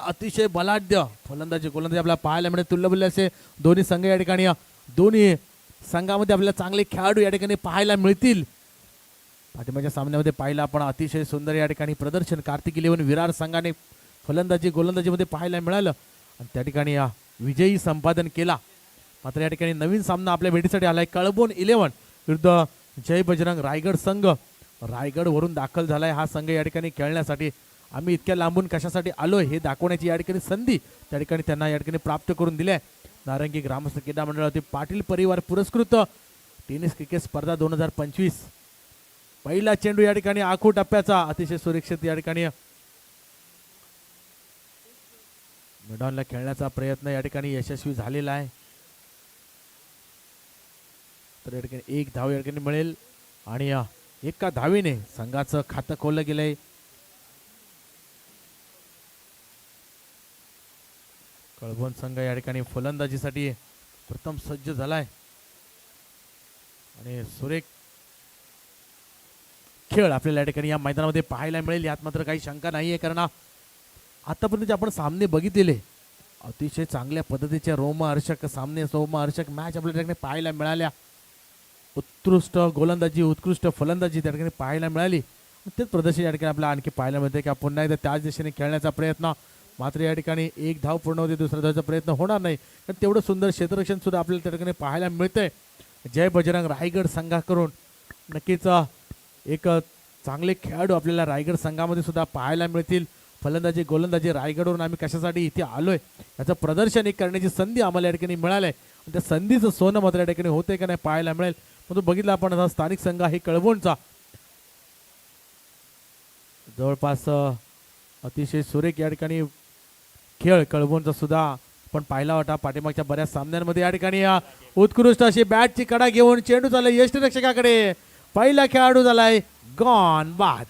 अतिशय बलाढ्य फलंदाजी गोलंदाजी आपल्याला पाहायला मिळते. तुल्यबल्ले असे दोन्ही संघ या ठिकाणी, दोन्ही संघामध्ये आपल्याला चांगले खेळाडू या ठिकाणी पाहायला मिळतील. पाठिंबाच्या सामन्यामध्ये पाहिला आपण अतिशय सुंदर या ठिकाणी प्रदर्शन कार्तिक इलेव्हन विरार संघाने फलंदाजी गोलंदाजीमध्ये पाहायला मिळालं आणि त्या ठिकाणी विजयी संपादन केला. मात्र या ठिकाणी नवीन सामना आपल्या भेटीसाठी आलाय. कळबोन 11 विरुद्ध जय बजरंग रायगड संघ. रायगड वरून दाखल झालाय हा संघ या ठिकाणी खेळण्यासाठी. आम्ही इतक्या लांबून कशासाठी आलोय हे दाखवण्याची या ठिकाणी संधी त्या ठिकाणी त्यांना या ठिकाणी प्राप्त करून दिल्या. नारंगी ग्रामस्थ क्रीडा मंडळातील पाटील परिवार पुरस्कृत टेनिस क्रिकेट स्पर्धा 2025 पहिला चेंडू या ठिकाणी आखू टप्प्याचा अतिशय सुरक्षित या ठिकाणी मैदानाला खेळण्याचा प्रयत्न या ठिकाणी यशस्वी झालेला आहे. तर या ठिकाणी एक धाव या ठिकाणी मिळेल आणि एका धावीने संघाचं खातं खोललं गेलंय. कळबोन संघ या ठिकाणी फलंदाजीसाठी प्रथम सज्ज झालाय आणि सुरेख खेळ आपल्याला या ठिकाणी या मैदानामध्ये पाहायला मिळेल यात मात्र काही शंका नाहीये. कारण आतापर्यंत आपण सामने बघितलेले अतिशय चांगल्या पद्धतीचे रोमहर्षक सामने, रोमहर्षक मॅच आपल्या ठिकाणी पाहायला मिळाल्या. उत्कृष्ट गोलंदाजी, उत्कृष्ट फलंदाजी त्या ठिकाणी पाहायला मिळाली. तेच प्रदर्शन या ठिकाणी आपल्याला आणखी पाहायला मिळते की पुन्हा एकदा त्याच दिशेने खेळण्याचा प्रयत्न. मात्र या ठिकाणी एक धाव पूर्ण होते, दुसऱ्या धावचा प्रयत्न होणार नाही. कारण तेवढं सुंदर क्षेत्ररक्षण सुद्धा आपल्याला त्या ठिकाणी पाहायला मिळतंय जय बजरंग रायगड संघाकडून. नक्कीच एक चांगले खेळाडू आपल्याला रायगड संघामध्ये सुद्धा पाहायला मिळतील. फलंदाजी गोलंदाजी रायगडवरून आम्ही कशासाठी इथे आलोय याचं प्रदर्शन एक करण्याची संधी आम्हाला या ठिकाणी मिळाली आहे. त्या संधीचं सोनं मात्र या ठिकाणी होतंय का नाही पाहायला मिळेल. पण तो बघितला आपण हा स्थानिक संघ आहे कळवणचा, जवळपास अतिशय सुरेख या ठिकाणी खेळ कळवणचा सुद्धा पण पाहिला होता पाठीमागच्या बऱ्याच सामन्यांमध्ये. या ठिकाणी उत्कृष्ट अशी बॅटची कडा घेऊन चेंडू चाललाय यष्टिरक्षकाकडे. पहिला खेळाडू झालाय गॉन बाद.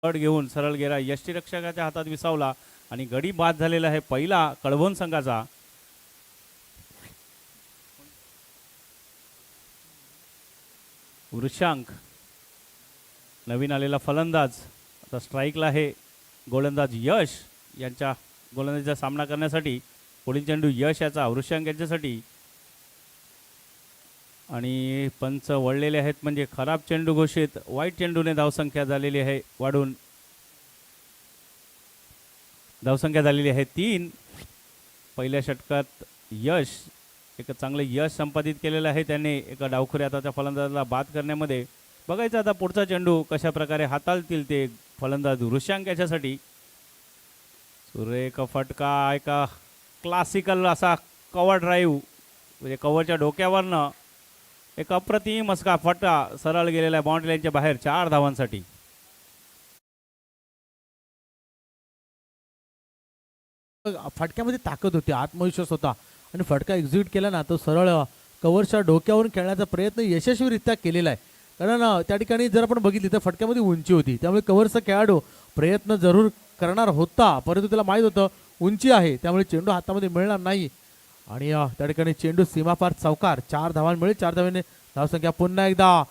गड घेऊन सरळ गेला, यष्टिरक्षकाच्या हातात विसावला आणि गडी बाद झालेला आहे पहिला कळवण संघाचा. वृषांक नवीन आलेला फलंदाज आता स्ट्राईकला आहे. गोलंदाज यश यांच्या गोलंदाजीचा सामना करण्यासाठी पुढील चेंडू यश याचा वृषांक यांच्यासाठी आणि पंच वळलेले आहेत म्हणजे खराब चेंडू घोषित. वाईट चेंडूने धावसंख्या झालेली आहे वाढून, धावसंख्या झालेली आहे 3. पहिल्या षटकात यश एक चांगले यश संपादित केलेलं आहे त्याने एका डावखुऱ्या हाताच्या फलंदाजाला बाद करण्यामध्ये. बघायचं आता पुढचा चेंडू कशा प्रकारे हाताळतील ते फलंदाज वृषांक याच्यासाठी. सुरेख फटका, एका क्लासिकल असा कव्हर ड्राईव्ह म्हणजे कव्हरच्या डोक्यावरनं एक अप्रतिम असा फटका सरळ गेलेला आहे बाउंड्री लाईनच्या बाहेर 4 धावांसाठी. फटक्यामध्ये ताकद होती, आत्मविश्वास होता आणि फटका एक्झिक्यूट केला ना तो सरळ कव्हरच्या डोक्यावरून खेळण्याचा प्रयत्न यशस्वीरित्या केलेला आहे. कारण त्या ठिकाणी जर आपण बघितली तर फटक्यामध्ये उंची होती, त्यामुळे कव्हरचा खेळाडू प्रयत्न जरूर करणार होता, परंतु त्याला माहीत होतं उंची आहे त्यामुळे चेंडू हातामध्ये मिळणार नाही. आणि त्या ठिकाणी चेंडू सीमापार चौकार 4 धावा मिळेल. 4 धावाने धावसंख्या पुन्हा एकदा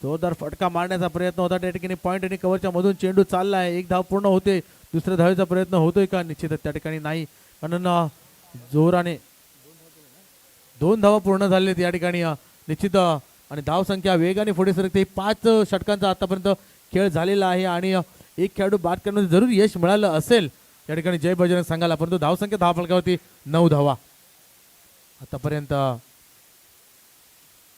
जोरदार फटका मारण्याचा प्रयत्न होता त्या ठिकाणी पॉईंट आणि कव्हरच्या मधून चेंडू चाललाय. एक धाव पूर्ण होते, दुसऱ्या धावेचा प्रयत्न होतोय का? निश्चितच त्या ठिकाणी नाही, कारण जोराने 2 धावा पूर्ण झालेत या ठिकाणी निश्चित. आणि धावसंख्या वेगाने पुढे सरकते. 5 षटकांचा आतापर्यंत खेळ झालेला आहे आणि एक खेळाडू बाद करण्यामध्ये जरूर यश मिळालं असेल या ठिकाणी जय बजरंग संघाला, परंतु धावसंख्या धावफलकावरती 9 धावा आतापर्यंत.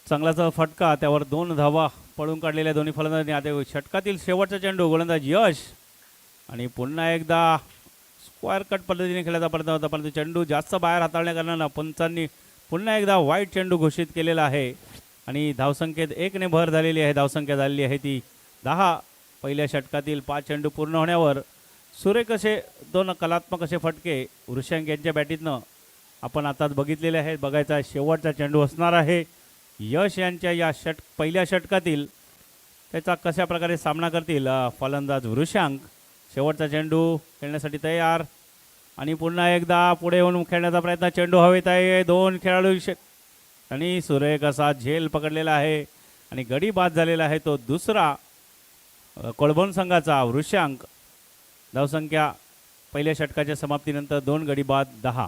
चांगलाच फटका, त्यावर 2 धावा पळून काढलेल्या दोन्ही फलंदाजांनी. आता षटकातील शेवटचा चेंडू गोलंदाज यश आणि पुन्हा एकदा स्क्वायर कट पद्धतीने खेळायचा प्रयत्न होता, परंतु चेंडू जास्त बाहेर हाताळण्याकारणानं पंचांनी पुन्हा एकदा वाईट चेंडू घोषित केलेला आहे. आणि धावसंख्येत 1ने भर झालेली आहे. धावसंख्या झालेली आहे ती 10. पहिल्या षटकातील 5 चेंडू पूर्ण होण्यावर सुरेख असे 2 कलात्मक असे फटके वृषांक यांच्या बॅटीतनं आपण आताच बघितलेले आहेत. बघायचा शेवटचा चेंडू असणार आहे यश यांच्या या पहिल्या षटकातील. त्याचा कशा प्रकारे सामना करतील फलंदाज वृषांक. शेवटचा चेंडू खेळण्यासाठी तयार आणि पुन्हा एकदा पुढे येऊन खेळण्याचा प्रयत्न. चेंडू हवेत आहे. 2 खेळाडू आणि सुरेख असा झेल पकडलेला आहे आणि गडी बाद झालेला आहे तो दुसरा कोळबोन संघाचा वृषांक. धावसंख्या पहिल्या षटकाच्या समाप्तीनंतर 2 गडी बाद 10.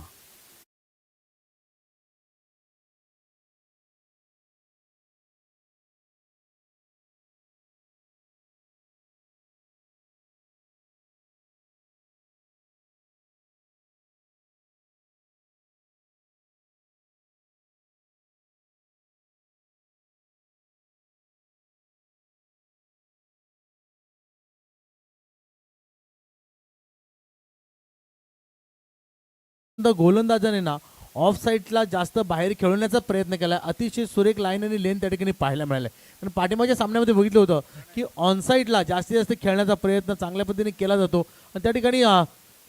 गोलंदाजाने ना ऑफ साईडला जास्त बाहेर खेळवण्याचा प्रयत्न केला. अतिशय सुरेख लाईन आणि लेन त्या ठिकाणी पाहायला मिळाले. कारण पाठीमागच्या सामन्यामध्ये बघितलं होतं की ऑन साईडला जास्तीत जास्त खेळण्याचा प्रयत्न चांगल्या पद्धतीने केला जातो आणि त्या ठिकाणी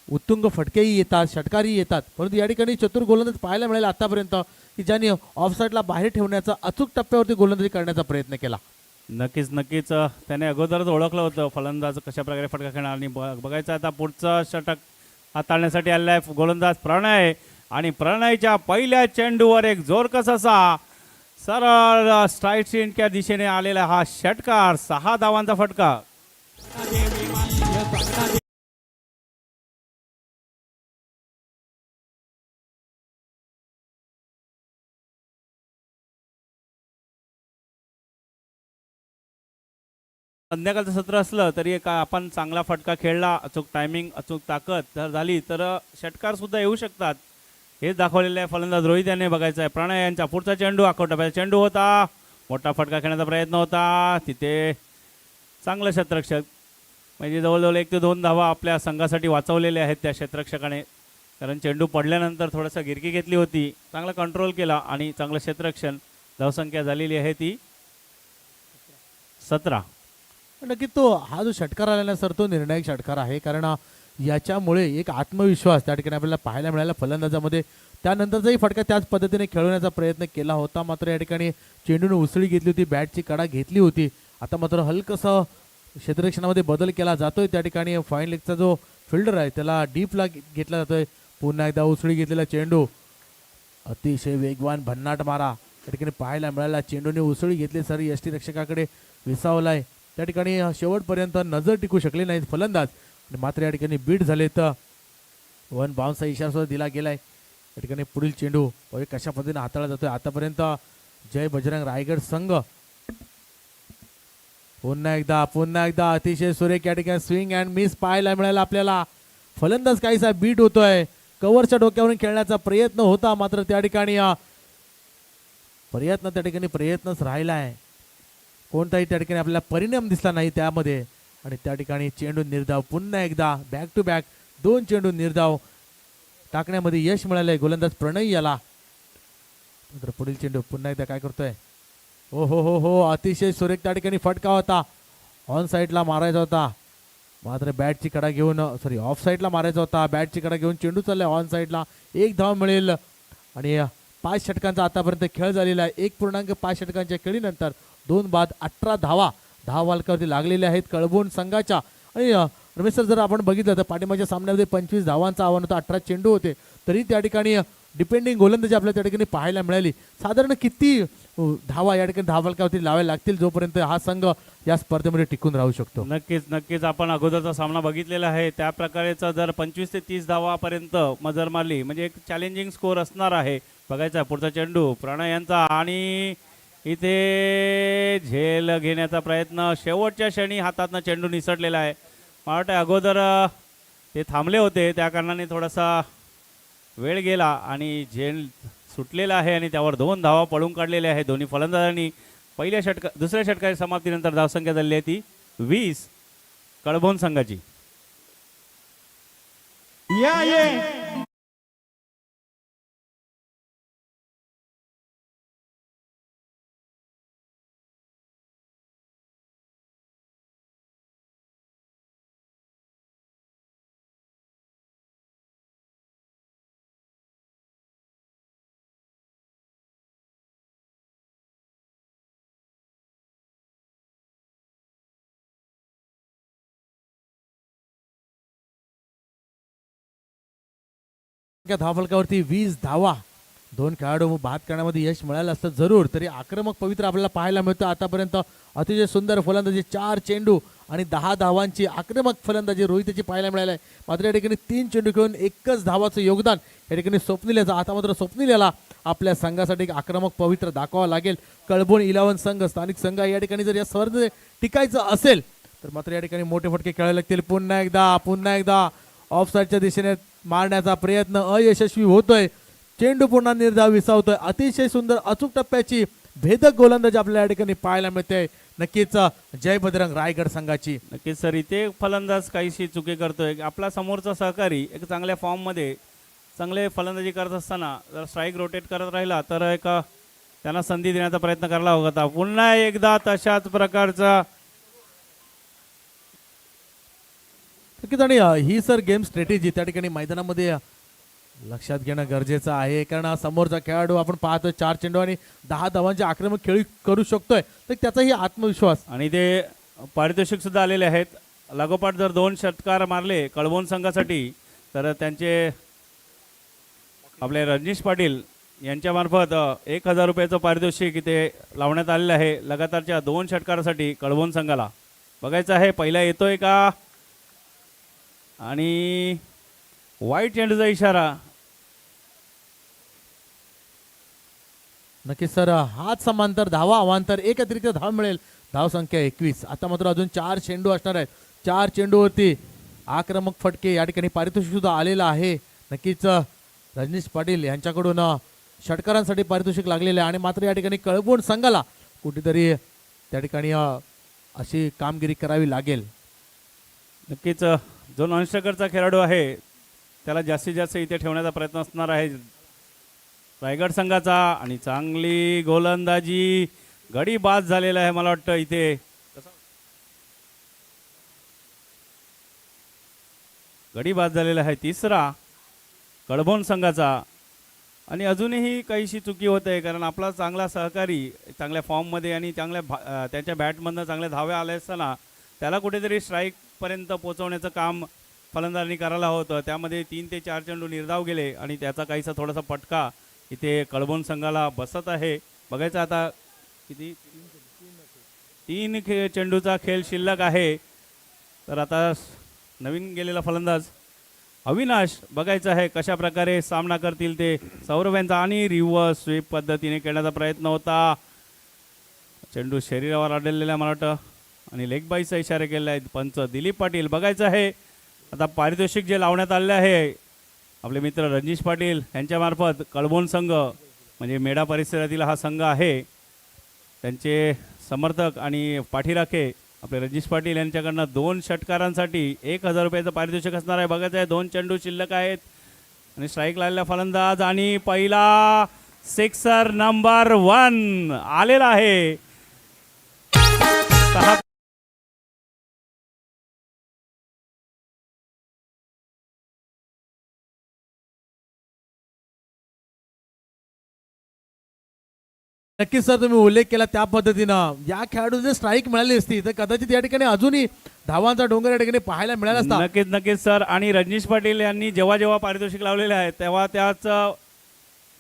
उत्तुंग फटकेही येतात, षटकारही येतात. परंतु या ठिकाणी चतुर गोलंदाज पाहायला मिळाले आतापर्यंत की ज्यांनी ऑफ साईडला बाहेर ठेवण्याचा अचूक टप्प्यावरती गोलंदाजी करण्याचा प्रयत्न केला. नक्कीच त्याने अगोदरच ओळखलं होतं फलंदाज कशा प्रकारे फटका खेळणार. आणि बघायचं आता पुढचं षटक हाताळण्यासाठी आलेला आहे गोलंदाज प्रणय. आणि प्रणयच्या पहिल्या चेंडूवर एक जोरकस असा सरळ स्ट्राईक स्ट्रेंटच्या दिशेने आलेला हा षटकार. 6 धावांचा फटका. संध्याकाळचं सत्र असलं तरी एक आपण चांगला फटका खेळला, अचूक टायमिंग, अचूक ताकद जर झाली तर षटकार सुद्धा येऊ शकतात. हेच दाखवलेलं आहे फलंदाज रोहित याने. बघायचं आहे प्रणय यांचा पुढचा चेंडू. आखोटा चेंडू होता. मोठा फटका खेळण्याचा प्रयत्न होता. तिथे चांगलं क्षेत्ररक्षक म्हणजे जवळजवळ 1 ते 2 धावा आपल्या संघासाठी वाचवलेल्या आहेत त्या क्षेत्ररक्षकाने. कारण चेंडू पडल्यानंतर थोडंसं गिरकी घेतली होती. चांगला कंट्रोल केला आणि चांगलं क्षेत्ररक्षण. धावसंख्या झालेली आहे ती 17. नक्की तो हा जो षटकार आलेला सर तो निर्णायक षटकार आहे. कारण याच्यामुळे एक आत्मविश्वास त्या ठिकाणी आपल्याला पाहायला मिळाला फलंदाजामध्ये. त्यानंतरचाही फटका त्याच पद्धतीने खेळवण्याचा प्रयत्न केला होता. मात्र या ठिकाणी चेंडूने उसळी घेतली होती, बॅटची कडा घेतली होती. आता मात्र हलकंसं क्षेत्ररक्षणामध्ये बदल केला जातोय. त्या ठिकाणी फाईन लेगचा जो फिल्डर आहे त्याला डीपला घेतला जातोय. पुन्हा एकदा उसळी घेतलेला चेंडू. अतिशय वेगवान भन्नाट मारा त्या ठिकाणी पाहायला मिळाला. चेंडूने उसळी घेतली सर यष्टीरक्षकाकडे विसावलाय. त्या ठिकाणी शेवटपर्यंत नजर टिकू शकले नाहीत फलंदाज. मात्र या ठिकाणी बीट झाले तर 1 बाउन्सचा इशारा सुद्धा दिला गेलाय. या ठिकाणी पुढील चेंडू कशा पद्धतीने हाताळला जातोय. आतापर्यंत जय बजरंग रायगड संघ पुन्हा एकदा अतिशय सुरेख या ठिकाणी स्विंग अँड मिस पाहायला मिळाला आपल्याला. फलंदाज काहीसा बीट होतोय. कव्हरच्या डोक्यावरून खेळण्याचा प्रयत्न होता. मात्र त्या ठिकाणी प्रयत्नच राहिला आहे. कोणताही त्या ठिकाणी आपल्याला परिणाम दिसला नाही त्यामध्ये. आणि त्या ठिकाणी चेंडू निर्धाव. पुन्हा एकदा बॅक टू बॅक 2 चेंडू निर्धाव टाकण्यामध्ये यश मिळालंय गोलंदाज प्रणय याला. नंतर पुढील चेंडू पुन्हा एकदा काय करतोय. हो अतिशय सुरेख त्या ठिकाणी फटका होता. ऑन साईडला मारायचा होता. मात्र बॅटची कडा घेऊन ऑफ साईडला मारायचा होता. बॅटची कडा घेऊन चेंडू चाललाय ऑन साईडला. 1 धाव मिळेल. आणि 5 षटकांचा आतापर्यंत खेळ झालेला आहे. 1.5 षटकांच्या खेळीनंतर 2 बाद 18 धावा धाववालकावरती लागलेल्या आहेत कळबोन संघाच्या. आणि रमेश सर जर आपण बघितलं तर पाठीमागच्या सामन्यामध्ये 25 धावांचं आव्हान होतं. 18 चेंडू होते. तरी त्या ठिकाणी डिपेंडिंग गोलंदाजी आपल्याला त्या ठिकाणी पाहायला मिळाली. साधारण किती धावा या ठिकाणी धाववालकावरती लावायला लागतील जोपर्यंत हा संघ या स्पर्धेमध्ये टिकून राहू शकतो. नक्कीच आपण अगोदरचा सामना बघितलेला आहे. त्या प्रकारेचा जर 25 ते 30 धावापर्यंत मजर मारली म्हणजे एक चॅलेंजिंग स्कोर असणार आहे. बघायचा पुढचा चेंडू प्रणय यांचा. आणि इथे झेल घेण्याचा प्रयत्न. शेवटच्या क्षणी हातातनं चेंडू निसटलेला आहे. मला वाटतं अगोदर ते थांबले होते त्या कारणाने थोडासा वेळ गेला आणि झेल सुटलेला आहे. आणि त्यावर 2 धावा पळून काढलेल्या आहे दोन्ही फलंदाजांनी. दुसऱ्या षटकाच्या समाप्तीनंतर धावसंख्या झाली आहे ती 20 कळबोन संघाची. धावफलकावरती 20 धावा. 2 खेळाडू बाद करण्यामध्ये यश मिळालं असतं जरूर, तरी आक्रमक पवित्र आपल्याला पाहायला मिळतं आतापर्यंत. अतिशय सुंदर फलंदाजी, 4 चेंडू आणि 10 धावांची आक्रमक फलंदाजी रोहितची पाहायला मिळाली आहे. मात्र या ठिकाणी 3 चेंडू घेऊन एकच धावाचं योगदान या ठिकाणी स्वप्नील याचं. आता मात्र स्वप्नील याला आपल्या संघासाठी एक आक्रमक पवित्र दाखवावं लागेल. कळबोण 11 संघ, स्थानिक संघ या ठिकाणी जर या स्पर्धेत टिकायचं असेल तर मात्र या ठिकाणी मोठे फटके खेळावे लागतील. पुन्हा एकदा ऑफ साईडच्या दिशेने मारण्याचा प्रयत्न अयशस्वी होतोय. चेंडू पुन्हा निर्धाव विसावतोय. अतिशय सुंदर अचूक टप्प्याची भेदक गोलंदाजी आपल्याला या ठिकाणी पाहायला मिळते. नक्कीच जय बजरंग रायगड संघाची. नक्कीच सर, इथे एक फलंदाज काहीशी चुकी करतोय. आपला समोरचा सहकारी एक चांगल्या फॉर्ममध्ये चांगले फलंदाजी करत असताना जर स्ट्राईक रोटेट करत राहिला तर एक त्यांना संधी देण्याचा प्रयत्न करायला हवा होता. पुन्हा एकदा तशाच प्रकारचा नक्कीच. आणि ही सर गेम स्ट्रॅटेजी त्या ठिकाणी मैदानामध्ये लक्षात घेणं गरजेचं आहे. कारण समोरचा खेळाडू आपण पाहतो 4 चेंडू आणि 10 धावांचे आक्रमक खेळी करू शकतोय, तर त्याचाही आत्मविश्वास. आणि ते पारितोषिक सुद्धा आलेले आहेत. लागोपाठ जर 2 षटकार मारले कळवण संघासाठी तर त्यांचे आपले रजनीश पाटील यांच्यामार्फत 1000 रुपयाचं पारितोषिक इथे लावण्यात आलेलं आहे लगातारच्या 2 षटकारासाठी कळवण संघाला. बघायचं आहे पहिला येतोय का, आणि वाईट चेंडूचा इशारा. नक्कीच सर, हाच समांतर धावा अवांतर, एक अतिरिक्त धाव मिळेल. धाव संख्या 21. आता मात्र अजून 4 चेंडू असणार आहेत. 4 चेंडूवरती आक्रमक फटके या ठिकाणी पारितोषिक सुद्धा आलेलं आहे. नक्कीच रजनीश पाटील यांच्याकडून षटकारांसाठी पारितोषिक लागलेलं आहे. आणि मात्र या ठिकाणी कळबोण संघाला कुठेतरी त्या ठिकाणी अशी कामगिरी करावी लागेल. नक्कीच जो नॉनस्ट्रायकरचा खेळाडू आहे त्याला जास्तीत जास्त इथे ठेवण्याचा प्रयत्न असणार आहे रायगड संघाचा. आणि चांगली गोलंदाजी, गडी बाद झालेला आहे मला वाटतं इथे. गडी बाद झालेला आहे तिसरा कळबोण संघाचा. आणि अजूनही काहीशी चुकी होत आहे, कारण आपला चांगला सहकारी चांगल्या फॉर्ममध्ये आणि त्यांच्या बॅटमधनं चांगल्या धाव्या आल्या असताना त्याला कुठेतरी स्ट्राईकपर्यंत पोहोचवण्याचं काम फलंदाजांनी करायला होतं. त्यामध्ये 3 ते 4 चेंडू निर्धाव गेले आणि त्याचा काहीसा थोडासा फटका इथे कळबोण संघाला बसत आहे. बघायचं आता किती 3 चेंडूचा खेळ शिल्लक आहे. तर आता नवीन गेलेला फलंदाज अविनाश, बघायचं आहे कशा प्रकारे सामना करतील ते सौरभ यांचा. आणि रिव्हर्स स्वीप पद्धतीने खेळण्याचा प्रयत्न होता. चेंडू शरीरावर आढळलेला मला वाटतं आणि लेग बाईचा इशारा केला आहे पंच दिलीप पाटील. बघायचं आहे आता पारितोषिक जे लावण्यात आले आहे आपले मित्र रजनीश पाटील यांच्यामार्फत कळबोण संघ म्हणजे मेढा परिसरातील हा संघ आहे, त्यांचे समर्थक आणि पाठीराखे आपले रजनीश पाटील यांच्याकडनं 2 षटकारांसाठी 1000 रुपयाचं पारितोषिक असणार आहे. बघायचं आहे 2 चेंडू शिल्लक आहेत आणि स्ट्राईक लागलेला फलंदाज आणि पहिला सिक्सर नंबर 1 आलेला आहे. नक्कीच सर, तुम्ही उल्लेख केला त्या पद्धतीनं या खेळाडू जर स्ट्राईक मिळाली असती तर कदाचित या ठिकाणी अजूनही धावांचा डोंगर या ठिकाणी पाहायला मिळाला असता. नक्कीच सर. आणि रजनीश पाटील यांनी जेव्हा पारितोषिक लावलेले आहे तेव्हा त्याच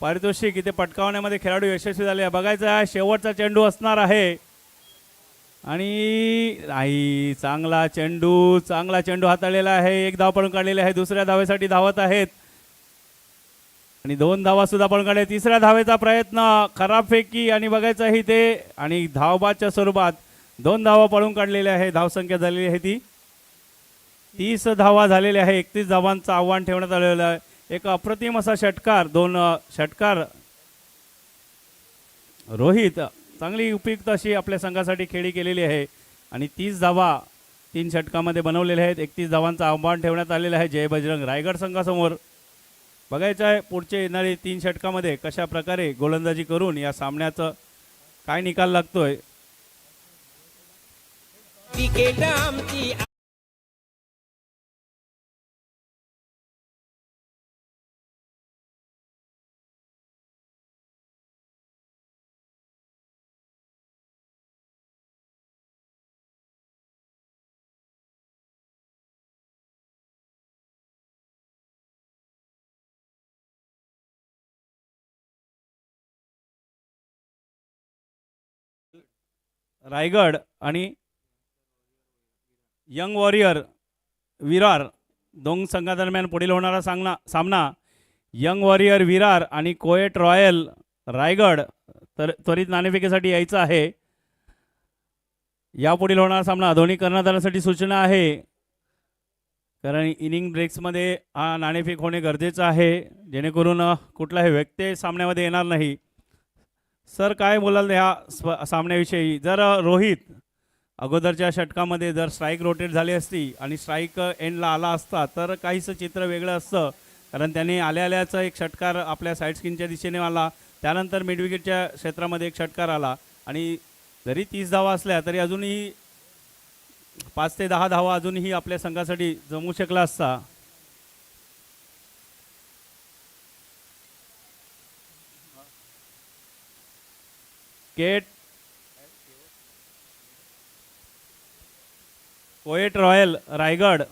पारितोषिक इथे पटकावण्यामध्ये खेळाडू यशस्वी झाले आहे. बघायचं आहे शेवटचा चेंडू असणार आहे आणि नाही, चांगला चेंडू हाताळलेला आहे. 1 धाव पळून काढलेली आहे. दुसऱ्या धावेसाठी धावत आहेत आणि 2 धावा सुद्धा पळून काढले. तिसऱ्या धावेचा प्रयत्न, खराब फेकी आणि बघायचं आहे ते आणि धावबादच्या स्वरूपात 2 धावा पळून काढलेल्या आहे. धावसंख्या झालेली आहे ती 30 धावा झालेल्या आहे. 31 धावांचं आव्हान ठेवण्यात आलेलं आहे. एक अप्रतिम असा षटकार, 2 षटकार रोहित चांगली उपयुक्त अशी आपल्या संघासाठी खेळी केलेली आहे आणि 30 धावा 3 षटकामध्ये बनवलेल्या आहेत. 31 धावांचं आव्हान ठेवण्यात आलेलं आहे जय बजरंग रायगड संघासमोर. बघायचं आहे पुढचे येणारे 3 षटकामध्ये कशा प्रकारे गोलंदाजी करून या सामन्याचं काय निकाल लागतोय. रायगड आणि यंग वॉरियर विरार दोन संघादरम्यान पुढील होणारा सामना यंग वॉरियर विरार आणि कोएट रॉयल रायगड तर त्वरित नाणेफेकीसाठी यायचं आहे. यापुढील होणारा सामना दोन्ही कर्णधारांसाठी सूचना आहे, कारण इनिंग ब्रेक्समध्ये हा नाणेफेक होणे गरजेचं आहे, जेणेकरून कुठलाही व्यत्यय सामन्यामध्ये येणार नाही. सर काय बोलाल ह्या सामन्याविषयी? जर रोहित अगोदरच्या षटकामध्ये जर स्ट्राईक रोटेट झाली असती आणि स्ट्राईक एंडला आला असता तर काहीसं चित्र वेगळं असतं, कारण त्याने आल्याचा एक षटकार आपल्या साईड स्किनच्या दिशेने आला, त्यानंतर मिडविकेटच्या क्षेत्रामध्ये एक षटकार आला आणि जरी 30 धावा असल्या तरी अजूनही 5 ते 10 धावा अजूनही आपल्या संघासाठी जमू शकला असता. कोएट रॉयल रायगड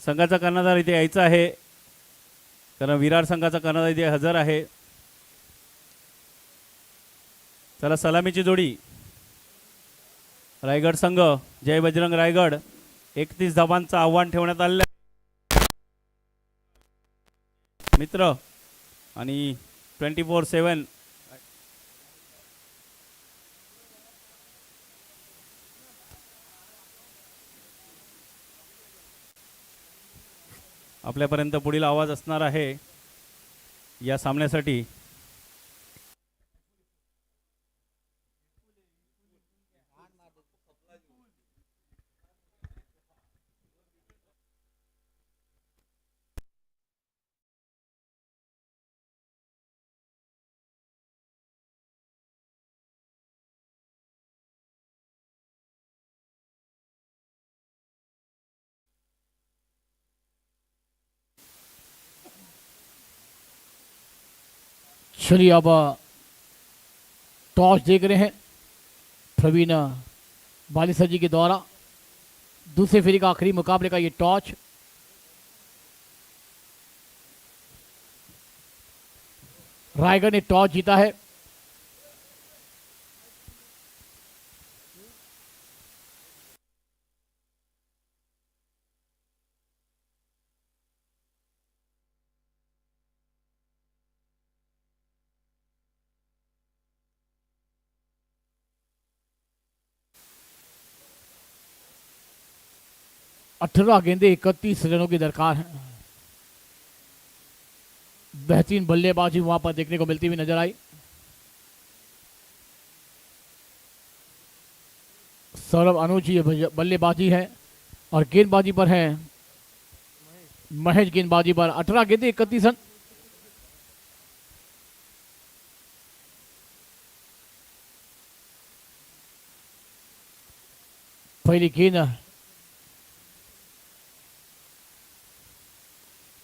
संघाचा कर्णधार इथे यायचा आहे, कारण विरार संघाचा कर्णधार इथे हजर आहे. चला सलामीची जोडी रायगड संघ जय बजरंग रायगड 31 धावांचं आव्हान ठेवण्यात आलेलं मित्र आणि 24/7 आपल्यापर्यंत पुढील आवाज असणार आहे या सामन्यासाठी. चलिए अब टॉस देख रहे हैं प्रवीण बालिसर जी के द्वारा। दूसरे फेरी का आखिरी मुकाबले का ये टॉस रायगढ़ ने टॉस जीता है। अठारह गेंदे 31 रनों की दरकार है। बेहतरीन बल्लेबाजी वहां पर देखने को मिलती हुई नजर आई। सौरभ अनुज की बल्लेबाजी है और गेंदबाजी पर है महेश गेंदबाजी पर। 18 गेंदे 31 रन। पहली गेंद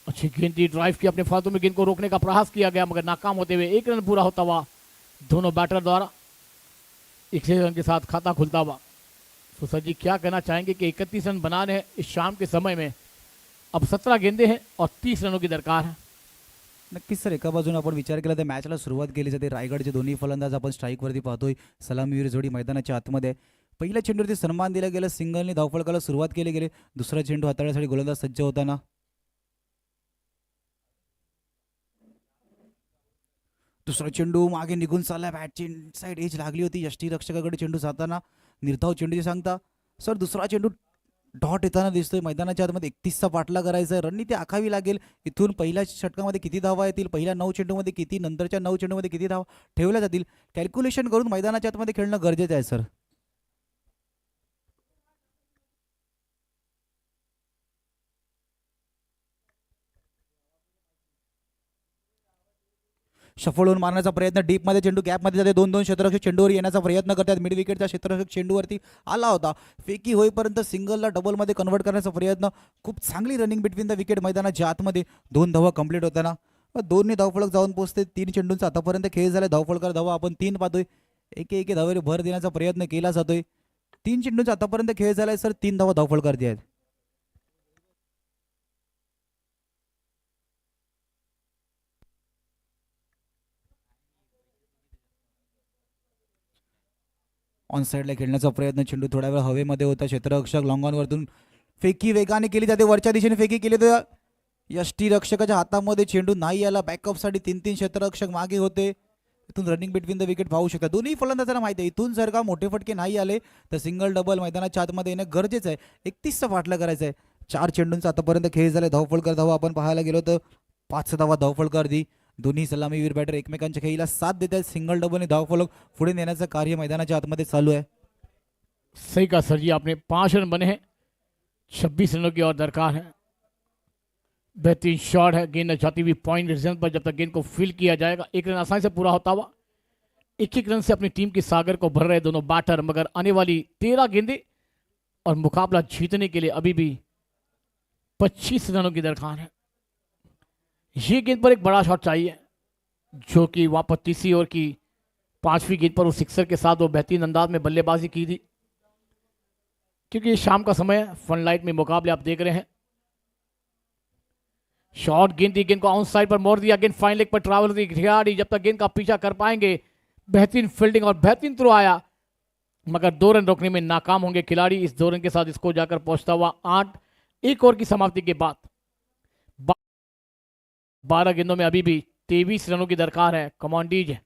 अच्छी गेंद थी, ड्राइव की अपने फालतू में गेंद को रोकने का प्रयास किया गया मगर नाकाम होते हुए 1 रन पूरा होता हुआ दोनों बैटर द्वारा 61 रन के साथ खाता खुलता हुआ। तो सर जी क्या कहना चाहेंगे कि 31 रन बनाने हैं इस शाम के समय में? अब 17 गेंदे हैं और 30 रनों की दरकार है। नक्कीच सर, एका बाजूने आपण विचार केला तर मॅचला सुरुवात केली जाते। रायगडचे दोन्ही फलंदाज आपण स्ट्राईकवरती पाहतोय। सलामीवीर जोडी मैदानाच्या आतमध्ये आहे। पहिल्या चेंडूवरती सन्मान दिला गेला, सिंगलने धावफलकाला सुरुवात केली गेली। दुसरा चेंडू हाताळण्यासाठी गोलंदाज सज्ज होताना दुसरा चेंडू मागे निघून चालला, बॅटची साईड एज लागली होती, यष्टीरक्षकाकडे चेंडू जाताना निर्धाव चेंडूची सांगता सर दुसरा चेंडू डॉट येताना दिसतोय। मैदानाच्या आतमध्ये 31चा पाठला करायचा आहे, रणनीती आखावी लागेल। इथून पहिल्या षटकामध्ये किती धावा येतील, पहिल्या 9 चेंडूमध्ये किती, नंतरच्या 9 चेंडूमध्ये किती धावा ठेवल्या जातील, कॅल्क्युलेशन करून मैदानाच्या आतमध्ये खेळणं गरजेचं आहे सर। शफल होऊन मारण्याचा प्रयत्न, डीपमध्ये चेंडू गॅपमध्ये जाते, 2-2 क्षेत्ररक्षक चेंडूवर येण्याचा प्रयत्न करतात। मिड विकेटचा क्षेत्ररक्षक चेंडूवरती आला होता, फेकी होईपर्यंत सिंगलला डबलमध्ये कन्वर्ट करण्याचा प्रयत्न। खूप चांगली रनिंग बिटवीन द विकेट मैदानाच्या आतमध्ये 2 धावा कंप्लीट होताना दोन्ही धावफलक जाऊन पोहोचते। 3 चेंडूंचा आतापर्यंत खेळ झाला, धावफलकार धावा आपण 3 पाहतोय। एके धावेवर भर देण्याचा प्रयत्न केला जातोय। 3 चेंडूंचा आतापर्यंत खेळ झालाय सर, 3 धावा धावफलकार आहेत। ऑन साईडला खेळण्याचा प्रयत्न, चेंडू थोड्या वेळ हवेमध्ये होता, क्षेत्ररक्षक लॉंगॉनवरतून फेकी वेगाने केली जाते, वरच्या दिशेने फेकी केली तर यष्टीरक्षकाच्या हातामध्ये चेंडू नाही आला. बॅकअपसाठी 3-3 क्षेत्ररक्षक मागे होते. इथून रनिंग बिटवीन द विकेट पाहू शकता. दोन्ही फलंदाजांना माहिती आहे इथून जर का मोठे फटके नाही आले तर सिंगल डबल मैदानाच्या आतमध्ये येणं गरजेचं आहे. 31चा फाटला करायचा आहे. 4 चेंडूंचा आतापर्यंत खेळ झाला. धावफलकर धावा आपण पाहायला गेलो तर 5 धावा धावफलकर दी. दोन्ही सलामीवीर बॅटर एकमेकांच्या खेळीला साथ देत आहेत. सिंगल डबल आणि धावफलक पुढे नेण्याचं कार्य मैदानाच्या आतमध्ये चालू आहे. सही कहा सर जी आपने, 5 रन बने हैं, 26 रनों की और दरकार है। बेहतरीन शॉट है, गेंद जाती हुई पॉइंट रीजन पर, जब तक गेंद को फील किया जाएगा 1 रन आसानी से पूरा होता हुआ। 1-1 रन से अपनी टीम की सागर को भर रहे दोनों बैटर, मगर आने वाली 13 गेंदें और मुकाबला जीतने के लिए अभी भी 25 रनों की दरकार है। ये गेंद पर एक बड़ा शॉट चाहिए, जो कि वहां पर तीसरी ओवर की 5वीं गेंद पर उस सिक्सर के साथ वो बेहतरीन अंदाज में बल्लेबाजी की थी। क्योंकि ये शाम का समय है, फन लाइट में मुकाबले आप देख रहे हैं। शॉट गेंद थी, गेंद को ऑन साइड पर मोड़ दिया, गेंद फाइन लेग पर ट्रैवल थी खिलाड़ी, जब तक गेंद का पीछा कर पाएंगे। बेहतरीन फील्डिंग और बेहतरीन थ्रो आया, मगर 2 रन रोकने में नाकाम होंगे खिलाड़ी। इस 2 रन के साथ इसको जाकर पहुंचता हुआ 8, 1 ओवर की समाप्ति के बाद 12 गेंदों में अभी भी 23 रनों की दरकार है। कमांडीज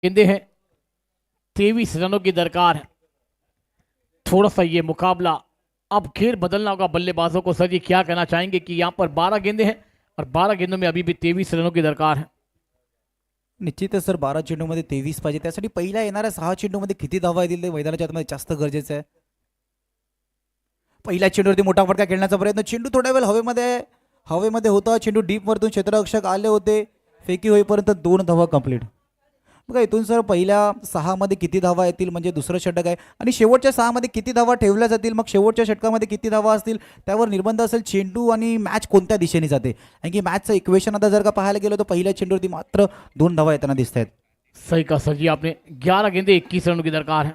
गेंदे हैं, 23 रनों की दरकार है। थोड़ा सा ये मुकाबला अब खेल बदलना होगा बल्लेबाजों को। सर जी क्या कहना चाहेंगे कि यहाँ पर 12 गेंदे हैं और 12 गेंदों में अभी भी 23 रनों की दरकार है। निश्चितच सर 12 चेंडूमध्ये 23 पाहिजे. त्यासाठी पहिल्या येणाऱ्या 6 चेंडूमध्ये किती धावा येतील ते मैदानाच्या आतमध्ये जास्त गरजेचं आहे. पहिल्या चेंडूवरती मोठा फटका खेळण्याचा प्रयत्न, चेंडू थोड्या वेळ हवेमध्ये होता, चेंडू डीपवरतून क्षेत्ररक्षक आले होते, फेकी होईपर्यंत 2 धावा कंप्लीट. बघा इथून सर पहिल्या 6 मध्ये किती धावा येतील म्हणजे दुसरं षटक आहे, आणि शेवटच्या 6 मध्ये किती धावा ठेवल्या जातील मग शेवटच्या षटकामध्ये किती धावा असतील त्यावर निर्बंध असेल चेंडू आणि मॅच कोणत्या दिशेने जाते. कारण की मॅचचं इक्वेशन आता जर का पाहायला गेलो तर पहिल्या चेंडूवरती मात्र 2 धावा येताना दिसत आहेत. सही कहा सर जी आपने, 11 गेंदे 21 रनों की दरकार है।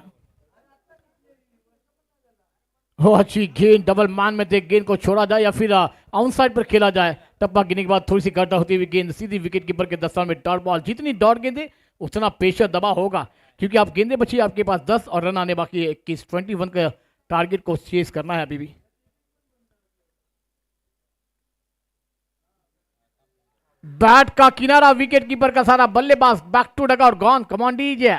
हो अच्छी गेंद, डबल मैन में थे, गेंद को छोड़ा जाए या फिर ऑन साइड पर खेला जाए। टप्पा गिरने के बाद थोड़ी सी गड्ढा होती हुई गेंद सीधी विकेट कीपर के दस्तान में डॉट बॉल। जितनी डॉट गेंदे उतना प्रेशर दबा होगा, क्योंकि आप गेंदे बची आपके पास 10 और रन आने बाकी है 21, 21 का टारगेट को चेस करना है अभी भी। बैट का किनारा, विकेट कीपर का सारा, बल्लेबाज बैक टू डग और गॉन। कमांड दीजिए।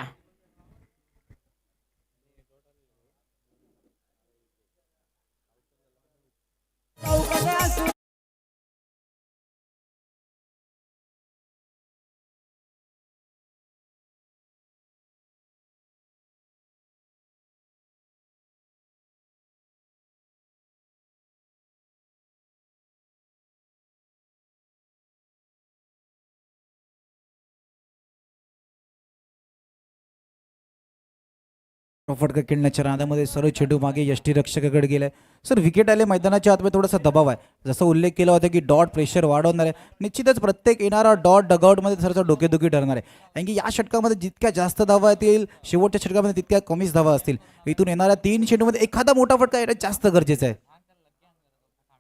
फटका खेळण्याच्या रानामध्ये सर्व चेंडू मागे यष्टीरक्षकाकडे गेलाय. सर विकेट आले, मैदानाच्या आतमध्ये थोडासा दबाव आहे. जसं उल्लेख केला होता की डॉट प्रेशर वाढवणार आहे. निश्चितच प्रत्येक येणारा डॉट डगआउटमध्ये थोडासा डोकेदुखी ठरणार आहे, कारण की या षटकामध्ये जितक्या जास्त धावा येतील शेवटच्या षटकामध्ये तितक्या कमीच धावा असतील. इथून येणाऱ्या 3 चेंडूमध्ये एखादा मोठा फटका येणं जास्त गरजेचं आहे.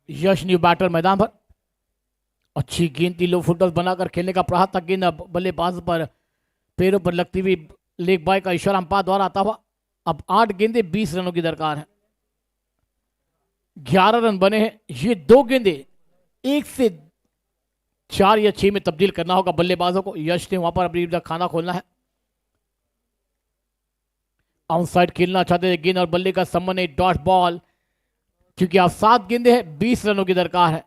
यश न्यू बैटर मैदान पर, अच्छी गेंद थी, लो फुटबॉल बनाकर खेलने का प्रयास था। गेंद बल्लेबाज पर पैरों पर लगती हुई लेग बाय का इशारा अंपायर द्वारा आता हुआ। अब 8 गेंदे 20 रनों की दरकार है। 11 रन बने हैं। ये 2 गेंदे 1 से 4 या 6 में तब्दील करना होगा बल्लेबाजों को। यश ने वहां पर अपनी खाना खोलना है। ऑन साइड खेलना चाहते थे, गेंद और बल्ले का संबंध है, डॉट बॉल। क्योंकि आप 7 गेंदे हैं, 20 रनों की दरकार है।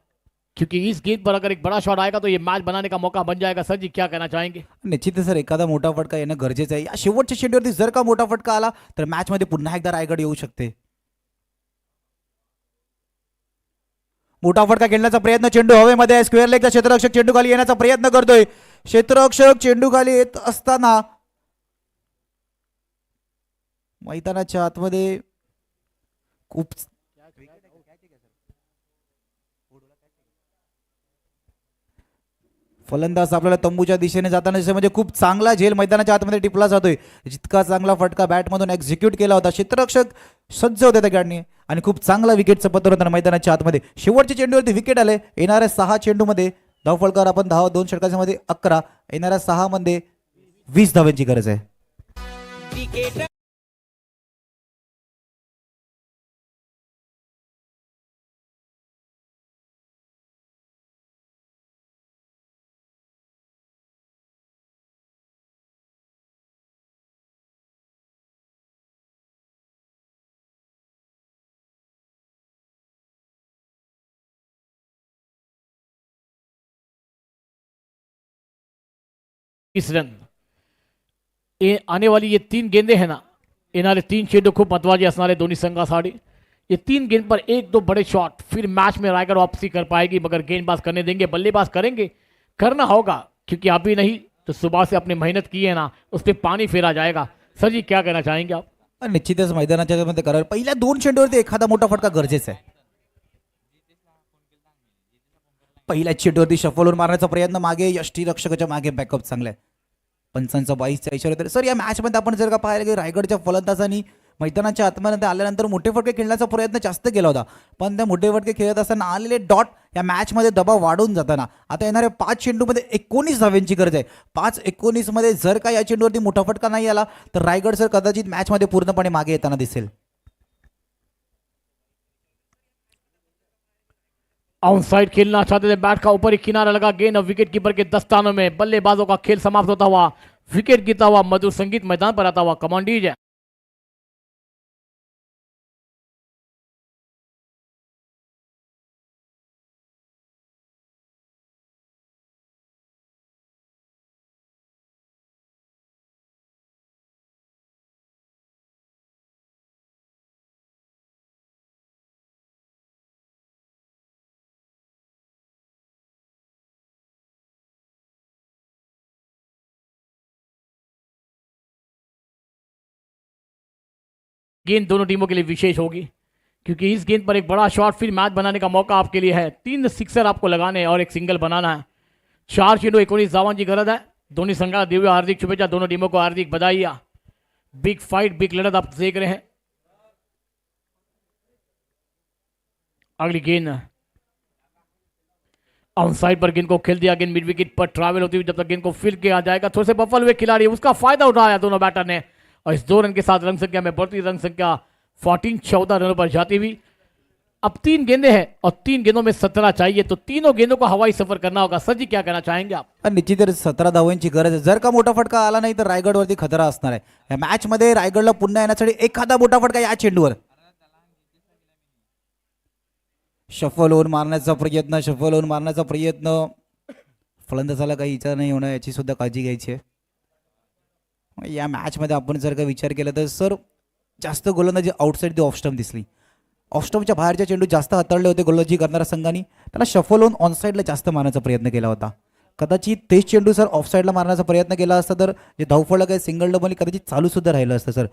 क्योंकि इस गेंद पर अगर एक बड़ा शॉट आएगा तो ये मैच बनाने का मौका बन जाएगा। सर जी क्या कहना चाहेंगे? निश्चित सर एखादा मोठा फटका येणं गरजेचं आहे. या शेवटच्या चेंडूवरती जर का मोठा फटका आला तर मॅचमध्ये पुन्हा एकदा रायगड येऊ शकते. मोठा फटका खेळण्याचा प्रयत्न, चेंडू हवेमध्ये आहे, स्क्वेअर लेगचा क्षेत्ररक्षक चेंडू खाली येण्याचा प्रयत्न करतोय. क्षेत्ररक्षक चेंडू खाली येत असताना मैदानाच्या आतमध्ये खूप फलंदाज आपल्याला तंबूच्या दिशेने जाताना दिसतोय. म्हणजे खूप चांगला झेल मैदानाच्या आतमध्ये टिपला जातोय. जितका चांगला फटका बॅटमधून एक्झिक्यूट केला होता, क्षेत्ररक्षक सज्ज होते त्या गाडीने आणि खूप चांगला विकेटचं पत्र होतं मैदानाच्या आतमध्ये. शेवटच्या चेंडूवरती विकेट आले. येणाऱ्या 6 चेंडूमध्ये धावफलकार आपण 10, 2 षटकांमध्ये 11, येणाऱ्या 6 मध्ये 20 धावांची गरज आहे. इस रन आने वाली ये 3 गेंदे हैं ना, येणारे 3 चेंडू खूप महत्वाचे असणार आहे दोन्ही संघासाठी. ये 3 गेंद पर 1-2 बड़े शॉट, फिर मैच में रायगढ़ वापसी कर पाएगी. मगर गेंदबाज करने देंगे, बल्लेबाज करेंगे, करना होगा क्योंकि अभी नहीं तो सुबह से अपनी मेहनत की है ना, उस पर पानी फेरा जाएगा. सर जी क्या कहना चाहेंगे आप? निश्चितच मैदानाच्या मध्ये करावे. पहिल्या 2 चेंडूवरती एखादा मोठा फटका गरजेचा आहे. पहिल्या चेंडूवरती शफल होऊन मारण्याचा प्रयत्न, मागे यष्टीरक्षकाच्या मागे बॅकअप चांगला आहे. पंचांचा 22चा इशारा तर सर या मॅच मध्ये आपण जर का पाहिलं की रायगडच्या फलंदाजांनी मैदानाच्या आतमध्ये आल्यानंतर मोठे फटके खेळण्याचा प्रयत्न जास्त केला होता. पण त्या मोठे फटके खेळत असताना आलेले डॉट या मॅच मध्ये दबाव वाढून जाताना आता येणाऱ्या 5 चेंडूमध्ये 19 धावांची गरज आहे. 5-19 मध्ये जर का या चेंडूवरती मोठा फटका नाही आला तर रायगड सर कदाचित मॅच मध्ये पूर्णपणे मागे येताना दिसेल. ऑन साइड खेलना चाहते थे, बैट का ऊपर ही किनारा लगा, गेंद अब विकेट कीपर के दस्तानों में. बल्लेबाजों का खेल समाप्त होता हुआ, विकेट गिरता हुआ, मधुर संगीत मैदान पर आता हुआ. कमांडीज है गेंद दोनों टीमों के लिए विशेष होगी क्योंकि इस गेंद पर एक बड़ा शॉट फिर मैच बनाने का मौका आपके लिए है. 3 सिक्सर आपको लगाने और एक सिंगल बनाना है. 4 चेंडू 19 धावांची गरज आहे. दोन्ही संघाला देऊया हार्दिक शुभेच्छा, दोनों टीमों को हार्दिक बधाई. बिग फाइट, बिग लड़त आप देख रहे हैं. अगली गेंद ऑन साइड पर गेंद को खेल दिया. गेंद मिड विकेट पर ट्रैवल होती हुई जब तक गेंद को फील्ड किया जाएगा, थोड़े से बफल हुए खिलाड़ी, उसका फायदा उठाया दोनों बैटर ने और इस 2 रन के साथ रन संख्या में बढ़ती, रन संख्या 14 रनों पर जाती हुई. अब 3 गेंदे हैं और 3 गेंदों में 17 चाहिए, तो तीनों गेंदों को हवाई सफर करना होगा. सर जी क्या कहना चाहेंगे आप? निश्चितच 17 धावांची गरज आहे. जर का मोठा फटका आला नाही तर रायगडवरती खतरा असणार आहे. या मॅच मध्ये रायगडला पुन्हा येण्यासाठी एखादा मोठा फटका या चेंडूवर. शफल होऊन मारण्याचा प्रयत्न, फलंदाजाला काही इजा नाही होणं याची सुद्धा काळजी घ्यायची आहे. या मॅच मध्ये आपण जर का विचार केला तर सर जास्त गोलंदाजी आउटसाइड दी ऑफ स्टंप दिसली. ऑफ स्टंपच्या बाहेरच्या चेंडू जास्त हाताळले होते गोलंदाजी करणाऱ्या संघाने. त्याला शफल होऊन ऑन साईडला जास्त मारण्याचा प्रयत्न केला होता. कदाचित तेच चेंडू सर ऑफ साईडला मारण्याचा प्रयत्न केला असता तर जे धावफलक आहे सिंगल डबल कदाचित चालू सुद्धा राहिलं असतं सर.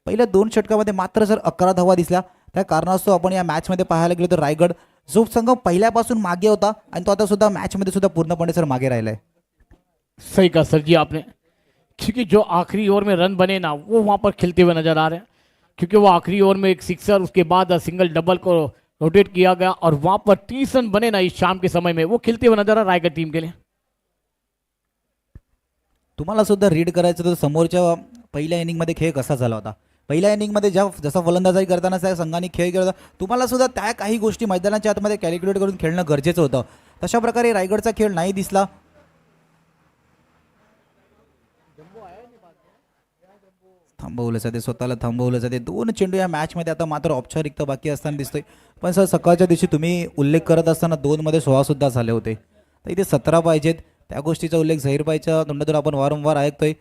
पहिल्या 2 षटकामध्ये मात्र सर 11 धावा दिसल्या. त्या कारणास्तव आपण या मॅचमध्ये पाहायला गेलो तर रायगड जो संघ पहिल्यापासून मागे होता आणि तो आता सुद्धा मॅचमध्ये सुद्धा पूर्णपणे सर मागे राहिलाय. सही कहा सर जी आपने, क्योंकि जो आखिरी ओवर में रन बने ना वो वहां पर खिलते हुए नजर आ रहे हैं. क्योंकि वो आखिरी ओवर में एक सिक्सर, उसके बाद सिंगल डबल को रोटेट किया गया और वहां पर 30 रन बने ना इस शाम के समय में, वो खिलते हुए नजर आ रायगढ़ टीम के लिए. तुम्हाला सुद्धा रीड करायचं तर समोरच्या पहिल्या इनिंगमध्ये खेळ कसा झाला होता. पहिल्या इनिंगमध्ये जसा फलंदाजी करताना त्या संघाने खेळ केला होता, तुम्हाला सुद्धा त्या काही गोष्टी मैदानाच्या आतमध्ये कॅल्क्युलेट करून खेळणं गरजेचं होतं. तशा प्रकारे रायगडचा खेळ नाही दिसला. थांबवलं जाते, स्वतःला थांबवलं जाते. 2 चेंडू या मॅचमध्ये आता मात्र औपचारिकता बाकी असताना दिसतोय. पण सर सकाळच्या दिवशी तुम्ही उल्लेख करत असताना 2 मध्ये 16 सुद्धा झाले होते, तर इथे 17 पाहिजेत. त्या गोष्टीचा उल्लेख झहीरबाईच्या तोंडातून आपण वारंवार ऐकतोय.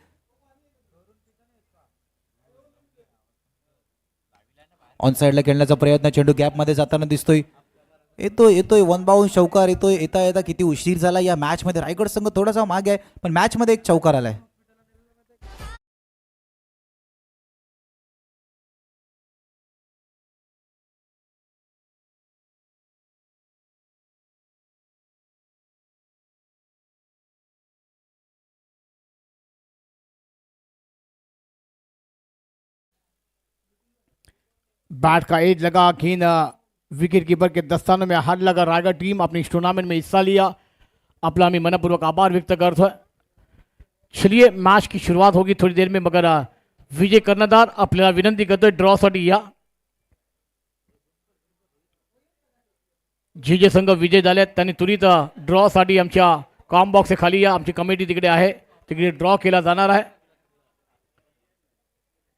ऑन साईडला खेळण्याचा प्रयत्न, चेंडू गॅपमध्ये जाताना दिसतोय. येतोय वन बाउंड चौकार येता येता किती उशीर झाला या मॅचमध्ये. रायगड संघ थोडासा मागे आहे पण मॅचमध्ये एक चौकार आलाय. बैट का एज लगा, गेंद विकेट कीपर के दस्तानों में हाथ लगा. रायगढ़ टीम अपनी इस टूर्नामेंट में हिस्सा लिया, अपना मी मनपूर्वक आभार व्यक्त करतो है. चलिए मैच की शुरुआत होगी थोड़ी देर में, मगर विजय कर्णधार आपल्याला विनंती करतोय ड्रॉसाठी या. जे संघ विजय झाले त्यांनी त्वरित ड्रॉसाठी आमच्या कॉम बॉक्स खाली या. आमची कमिटी तिकडे आहे, तिकडे ड्रॉ केला जाणार आहे.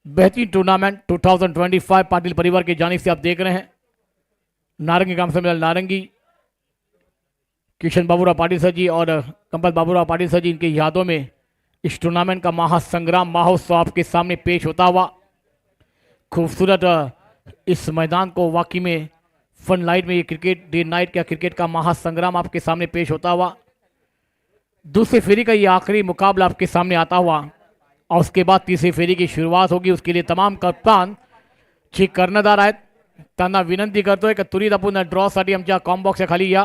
बेहतरीन टूर्नामेंट 2025 पाटिल परिवार की जानिब से आप देख रहे हैं. नारंगी ग्राम सम्मेलन नारंगी, किशन बाबूराव पाटिल सर जी और कंपल बाबूराव पाटिल सर जी, इनकी यादों में इस टूर्नामेंट का महासंग्राम महोत्सव आपके सामने पेश होता हुआ. खूबसूरत इस मैदान को वाकई में फन लाइट में ये क्रिकेट डे नाइट का क्रिकेट का महासंग्राम आपके सामने पेश होता हुआ. दूसरी फेरी का ये आखिरी मुकाबला आपके सामने आता हुआ और उसके बाद तीसरी फेरी की शुरुआत होगी. उसके लिए तमाम कप्तान जे कर्णधार आहेत त्यांना विनंती करतोय की त्वरित आपण ड्रॉसाठी आमच्या कॉम बॉक्सच्या खाली या.